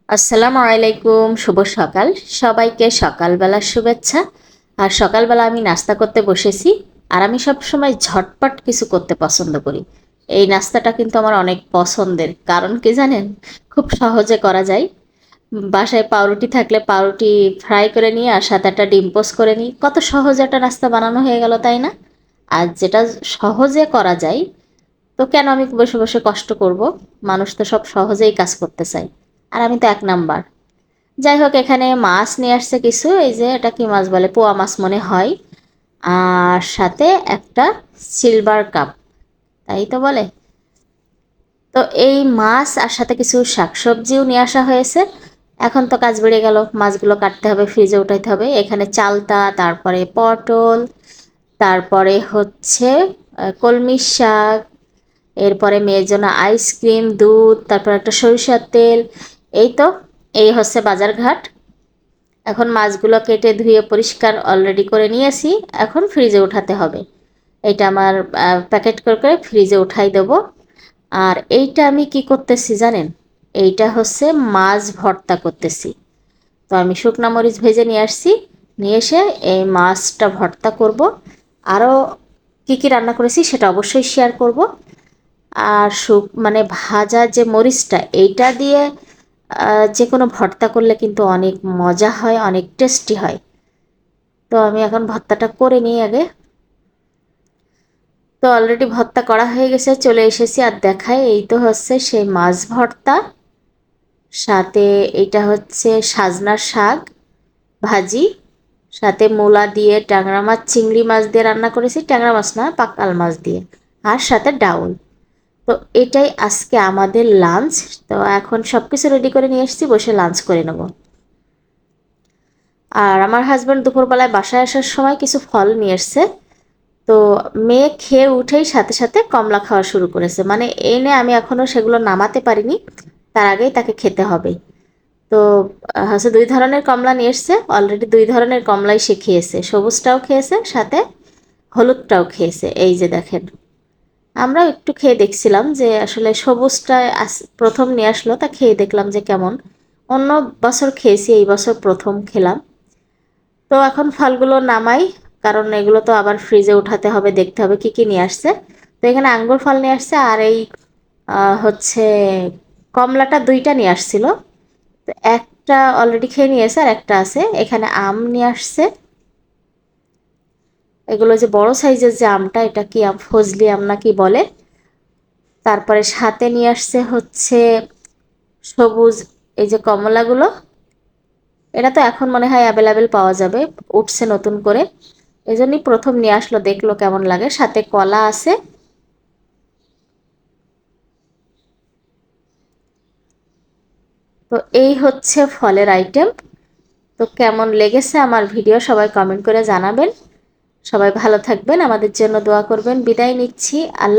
আসসালামু আলাইকুম, শুভ সকাল। সবাইকে সকালবেলার শুভেচ্ছা। আর সকালবেলা আমি নাস্তা করতে বসেছি। আর আমি সবসময় ঝটপট কিছু করতে পছন্দ করি। এই নাস্তাটা কিন্তু আমার অনেক পছন্দের, কারণ কি জানেন, খুব সহজে করা যায়। বাসায় পাউরুটি থাকলে পাউরুটি ফ্রাই করে নিয়ে আর সাথে একটা ডিম পোস্ট করে নিই, কত সহজে একটা নাস্তা বানানো হয়ে গেল, তাই না? আর যেটা সহজে করা যায়, তো কেন আমি বসে বসে কষ্ট করব? মানুষ তো সব সহজেই কাজ করতে চায়, আর আমি তো এক নাম্বার। যাই হোক, এখানে মাছ নিয়ে আসছে কিছু, এই যে এটা কি মাছ বলে, পোয়া মাছ মনে হয়। আর সাথে একটা সিলভার কাপ, তাই তো বলে। তো এই মাছ আর সাথে কিছু শাকসবজিও নিয়ে আসা হয়েছে। এখন তো কাজ বেড়ে গেল, মাছগুলো কাটতে হবে, ফ্রিজে উঠাইতে হবে। এখানে চালতা, তারপরে পটল, তারপরে হচ্ছে কলমি শাক, এরপরে মেয়ের জন্য আইসক্রিম, দুধ, তারপর একটা সরিষার তেল। এই তো, এই হচ্ছে বাজারঘাট। এখন মাছগুলো কেটে ধুয়ে পরিষ্কার অলরেডি করে নিয়েছি। এখন ফ্রিজে উঠাতে হবে। এটা আমার প্যাকেট করে করে ফ্রিজে উঠাই দেব। আর এইটা আমি কি করতেছি জানেন? এইটা হচ্ছে মাছ ভর্তা করতেছি। তো আমি শুকনা মরিচ ভেজে নিয়ে আসছি, নিয়ে এসে এই মাছটা ভর্তা করব। আরও কী কী রান্না করেছি সেটা অবশ্যই শেয়ার করব। আর মানে ভাজা যে মরিচটা, এইটা দিয়ে যে কোনো ভর্তা করলে কিন্তু অনেক মজা হয়, অনেক টেস্টি হয়। তো আমি এখন ভর্তাটা করে নিই আগে। তো অলরেডি ভর্তা করা হয়ে গেছে, চলে এসেছি আর দেখাই, এই তো হচ্ছে সেই মাছ ভর্তা। সাথে এটা হচ্ছে সাজনার শাক ভাজি, সাথে মূলা দিয়ে ট্যাংরা মাছ, চিংড়ি মাছ দিয়ে রান্না করেছি, ট্যাংরা মাছ না, পাকাল মাছ দিয়ে। আর সাথে ডাউল। তো এটাই আজকে আমাদের লাঞ্চ। তো এখন সব কিছু রেডি করে নিয়ে এসেছি, বসে লাঞ্চ করে নেব। আর আমার হাজব্যান্ড দুপুরবেলায় বাসায় আসার সময় কিছু ফল নিয়ে এসছে। তো মেয়ে খেয়ে উঠেই সাথে সাথে কমলা খাওয়া শুরু করেছে, মানে এনে আমি এখনও সেগুলো নামাতে পারিনি, তার আগেই তাকে খেতে হবে। তো হচ্ছে দুই ধরনের কমলা নিয়ে এসছে, অলরেডি দুই ধরনের কমলাই সে খেয়েছে, সবুজটাও খেয়েছে, সাথে হলুদটাও খেয়েছে। এই যে দেখেন, আমরাও একটু খেয়ে দেখছিলাম যে আসলে সবুজটা প্রথম নিয়ে আসলো, তা খেয়ে দেখলাম যে কেমন। অন্য বছর খেয়েছি, এই বছর প্রথম খেলাম। তো এখন ফলগুলো নামাই, কারণ এগুলো তো আবার ফ্রিজে উঠাতে হবে, দেখতে হবে কি কি নিয়ে আসছে। তো এখানে আঙ্গুর ফল নিয়ে আসছে, আর এই হচ্ছে কমলাটা দুইটা নিয়ে আসছিল। তো একটা অলরেডি খেয়ে নিয়েছে, আর একটা আছে। এখানে আম নিয়ে আসছে, এগুলো যে বড় সাইজের যে আমটা, এটা কি আম, ফজলি আম না কি বলে। তারপরে সাথে নিয়ে আসছে হচ্ছে সবুজ, এই যে কমলাগুলো, এটা তো এখন মনে হয় অ্যাভেলেবেল পাওয়া যাবে, উঠছে নতুন করে। এই জন্যই প্রথম নিয়ে আসলো, দেখলো কেমন লাগে। সাথে কলা আছে। তো এই হচ্ছে ফলের আইটেম। তো কেমন লেগেছে আমার ভিডিও সবাই কমেন্ট করে জানাবেন। সবাই ভালো থাকবেন, আমাদের জন্য দোয়া করবেন। বিদায় নিচ্ছি। আল্লাহ।